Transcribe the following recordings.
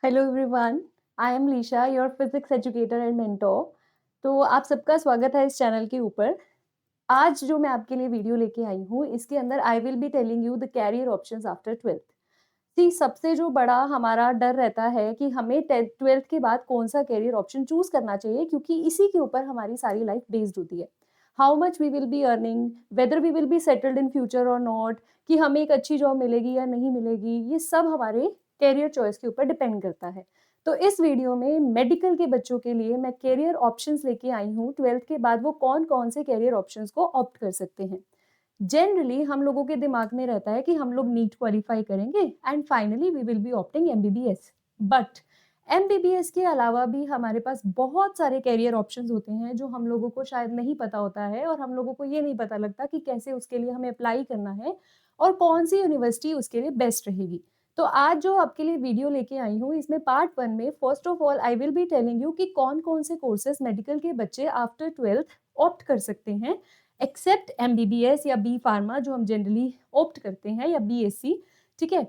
Hello everyone, I am Lisha, your physics educator and mentor. तो आप सबका स्वागत है इस चैनल के ऊपर। आज जो मैं आपके लिए वीडियो लेके आई हूँ, इसके अंदर I will be telling you the career options after 12th। सी सबसे जो बड़ा हमारा डर रहता है कि हमें 12th के बाद कौन-सा करियर ऑप्शन चूज़ करना चाहिए, क्योंकि इसी के ऊपर हमारी सारी लाइफ बेस्ड होती है। How much we will be earning, whether we will be settled in future और नॉट, कि हमें एक अच्छी जॉब मिलेगी या नहीं मिलेगी, ये सब हमारे करियर चॉइस के ऊपर डिपेंड करता है। तो इस वीडियो में मेडिकल के बच्चों के लिए मैं करियर ऑप्शंस लेके आई हूँ, 12th के बाद वो कौन-कौन से करियर ऑप्शंस को ऑप्ट कर सकते हैं। जनरली हम लोगों के दिमाग में रहता है कि हम लोग नीट क्वालिफाई करेंगे and finally we will be opting MBBS. But MBBS के अलावा भी हमारे पास बहुत सारे करियर ऑप्शंस होते हैं जो हम लोगों को शायद नहीं पता होता है, और हम लोगों को ये नहीं पता लगता कि कैसे उसके लिए हमें अप्लाई करना है और कौन सी यूनिवर्सिटी उसके लिए बेस्ट रहेगी। तो आज जो आपके लिए वीडियो लेके आई हूँ, इसमें पार्ट 1 में first of all I will be telling you कि कौन-कौन से कोर्सेज मेडिकल के बच्चे आफ्टर 12th ऑप्ट कर सकते हैं, एक्सेप्ट एमबीबीएस या बी फार्मा जो हम जनरली ऑप्ट करते हैं, या बीएससी। ठीक है।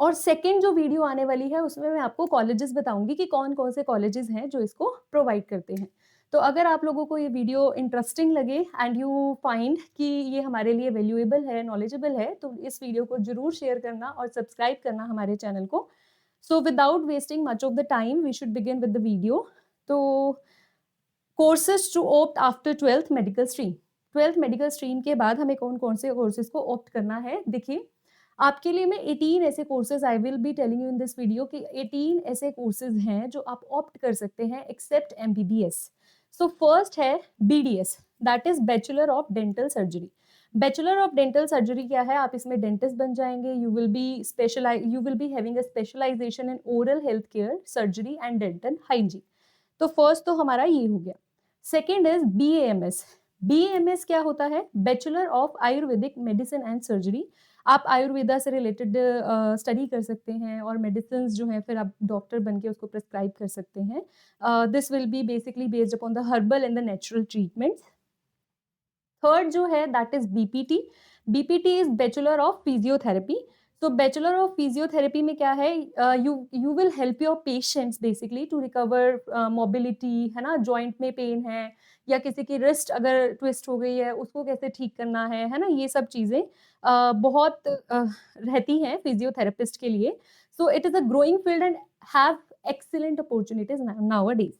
और सेकंड जो वीडियो आने वाली है उसमें मैं आपको कॉलेजेस बताऊंगी कि कौन कौन से कॉलेजेस हैं जो इसको प्रोवाइड करते हैं। तो अगर आप लोगों को ये वीडियो इंटरेस्टिंग लगे एंड यू फाइंड कि ये हमारे लिए वैल्यूएबल है, नॉलेजेबल है, तो इस वीडियो को जरूर शेयर करना और सब्सक्राइब करना हमारे चैनल को। So without wasting much of the time we should begin with the video. तो courses to opt after 12th medical stream. 12th medical stream के बाद हमें कौन-कौन से कोर्सेज को ऑप्ट करना है? देखिए, आपके लिए मैं 18 ऐसे courses I will be telling you in this video कि 18 ऐसे कोर्सेज हैं जो आप ऑप्ट कर सकते हैं एक्सेप्ट एमबीबीएस। सो फर्स्ट है BDS, that is bachelor of dental surgery. Bachelor of dental surgery क्या है? आप इसमें डेंटिस्ट बन जाएंगे। You will be having a specialisation in oral health care, surgery and dental hygiene. तो फर्स्ट तो हमारा ये हो गया। Second is BAMS. बीएएमएस क्या होता है? Bachelor of Ayurvedic medicine and surgery. आप आयुर्वेदा से रिलेटेड स्टडी कर सकते हैं और मेडिसिन जो है फिर आप डॉक्टर बन के उसको प्रिस्क्राइब कर सकते हैं। This will be basically based upon the herbal and the natural treatments. Third जो है that is BPT. BPT is bachelor of physiotherapy. तो बैचलर ऑफ फिजियोथेरेपी में क्या है? You will help your patients basically to recover mobility, है ना, joint में pen है या किसी की रिस्ट अगर ट्विस्ट हो गई है उसको कैसे ठीक करना है ना, ये सब चीजें बहुत रहती हैं फिजियोथेरेपिस्ट के लिए। So it is a growing field and have excellent opportunities nowadays.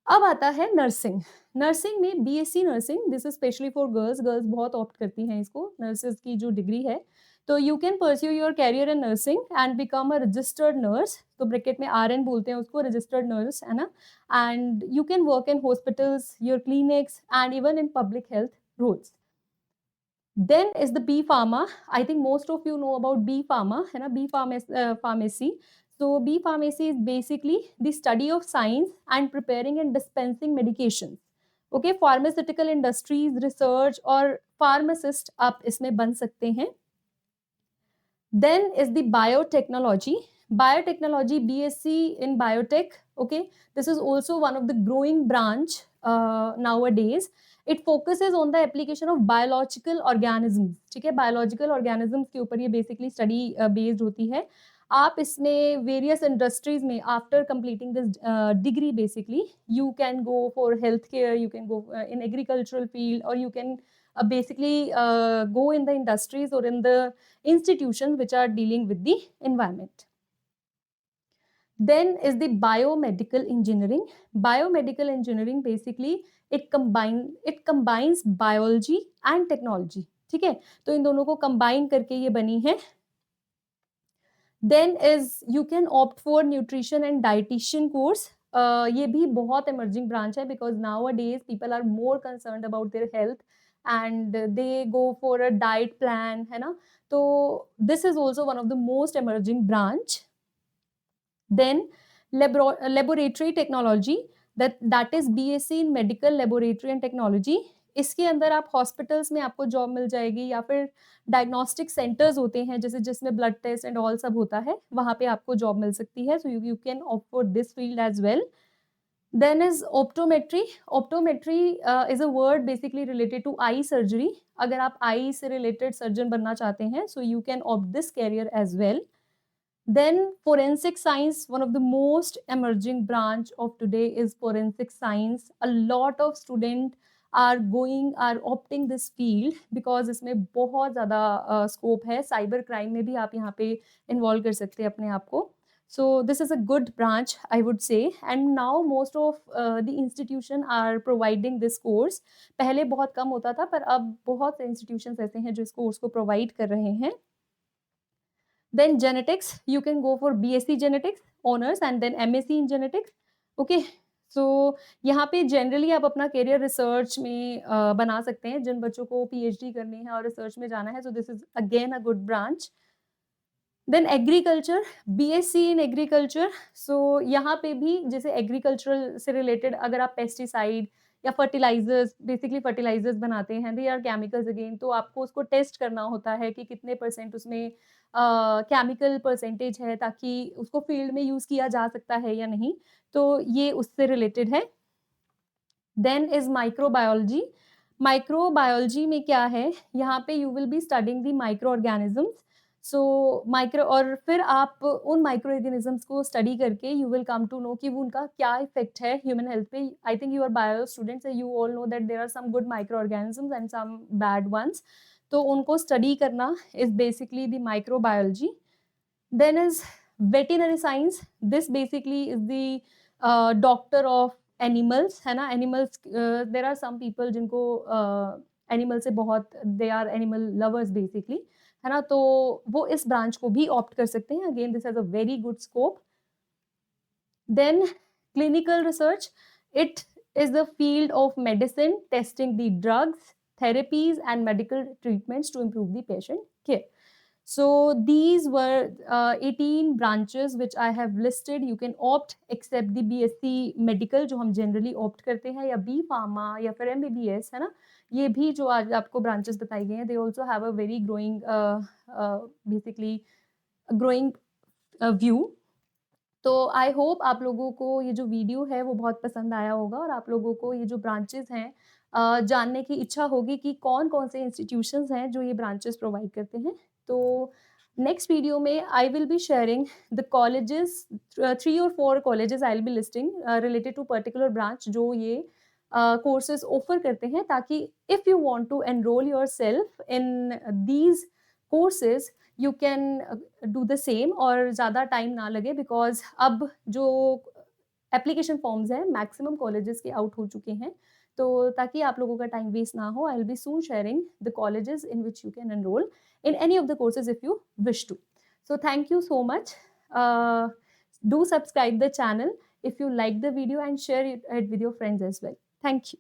अब आता है नर्सिंग। नर्सिंग में BSc nursing, this is specially for girls. Girls बहुत ऑप्ट करती हैं इसको, नर्सेज की जो डिग्री है। तो you can pursue your career in nursing and become a registered nurse. तो ब्रैकेट में आरएन बोलते हैं उसको, रजिस्टर्ड नर्स, है ना। And you can work in hospitals, your clinics and even in public health roles. Then is the B Pharma. I think most of you know about B Pharma, है ना, B Pharmacy. So B Pharmacy is basically the study of science and preparing and dispensing medications. Okay, pharmaceutical industries, research और pharmacist आप इसमें बन सकते हैं. Then is the biotechnology. Biotechnology, BSc in biotech. Okay, this is also one of the growing branch nowadays. It focuses on the application of biological organisms. ठीक है, biological organisms के ऊपर ये basically study based होती है. आप इसमें various industries में after completing this degree basically you can go for healthcare, you can go in agricultural field, or you can basically go in the industries or in the institutions which are dealing with the environment. Then is the biomedical engineering. Biomedical engineering basically it combines biology and technology. ठीक है, तो इन दोनों को combine करके ये बनी है. Then is you can opt for nutrition and dietitian course. ये भी बहुत emerging branch है because nowadays people are more concerned about their health and they go for a diet plan, है ना. तो this is also one of the most emerging branch. Then laboratory technology, that is BSc in medical laboratory and technology. इसके अंदर आप hospitals में आपको job मिल जाएगी या फिर डायग्नोस्टिक सेंटर्स होते हैं जैसे जिसमें ब्लड टेस्ट एंड ऑल सब होता है, वहाँ पे आपको जॉब मिल सकती है. So you can opt for this field as well. Then is optometry. Optometry is a word basically related to eye surgery. अगर आप आई से रिलेटेड सर्जन बनना चाहते हैं, so you can opt this career as well. Then forensic science, one of the most emerging branch of today is forensic science. A lot of student are opting this field because इसमें बहुत ज़्यादा scope है. Cyber crime में भी आप यहाँ पे involve कर सकते हैं अपने आप को. So this is a good branch, I would say, and now most of the institution are providing this course. पहले बहुत कम होता था, पर अब बहुत से institutions ऐसे हैं जो इस कोर्स को प्रोवाइड कर रहे हैं. Then genetics, you can go for BSc genetics honors and then MSc in genetics. Okay, so यहाँ पे जनरली आप अपना करियर रिसर्च में बना सकते हैं. जिन बच्चों को PhD करनी है और रिसर्च में जाना है, so this is again a good branch. Then agriculture, BSc in agriculture. So यहाँ पे भी जैसे एग्रीकल्चरल से रिलेटेड अगर आप पेस्टिसाइड या फर्टिलाइजर्स, बेसिकली फर्टिलाइजर्स बनाते हैं, दे आर केमिकल्स अगेन, तो आपको उसको टेस्ट करना होता है कि कितने परसेंट उसमें केमिकल परसेंटेज है, ताकि उसको फील्ड में यूज़ किया जा सकता है या नहीं. तो ये उससे रिलेटेड है. Then is microbiology. माइक्रोबायोलॉजी में क्या है, यहाँ पे you will be studying the microorganisms. So micro, और फिर आप उन माइक्रो ऑर्गेनिजम्स को स्टडी करके you will come to know कि वो उनका क्या इफेक्ट है ह्यूमन हेल्थ पे. I think you are bio students, you all know that there are some good microorganisms and some bad ones. तो उनको स्टडी करना is basically the microbiology. Then is veterinary science. This basically is the doctor of animals, है ना. Animals, there are some people जिनको animal से बहुत, they are animal lovers basically, है ना. तो वो इस branch को भी opt कर सकते हैं. Again, this has a very good scope. Then clinical research. It is the field of medicine testing the drugs, therapies and medical treatments to improve the patient care. So these were 18 branches which I have listed. You can opt except the BSc medical जो हम generally opt करते हैं, या B Pharma या फिर MBBS, है ना. ये भी जो आज आपको branches बताई गई हैं, they also have a very growing basically growing view. तो आई होप आप लोगों को ये जो वीडियो है वो बहुत पसंद आया होगा, और आप लोगों को ये जो ब्रांचेस हैं जानने की इच्छा होगी कि कौन-कौन से इंस्टीट्यूशंस हैं जो ये ब्रांचेस प्रोवाइड करते हैं. तो नेक्स्ट वीडियो में I will be sharing the colleges, 3 और 4 colleges I will be listing related to particular branch जो ये कोर्सेज ऑफर करते हैं, ताकि if you want to enrol yourself in these courses you can do the same, और ज़्यादा time ना लगे, बिकॉज़ अब जो एप्लीकेशन फॉर्म्स हैं मैक्सिमम कॉलेजेस के आउट हो चुके हैं. तो ताकि आप लोगों का टाइम वेस्ट ना हो, आई will B soon sharing the colleges in which you can enrol in any of the courses if you wish to. So thank you so much. Do subscribe the channel if you like the video, and share it with your friends as well. Thank you.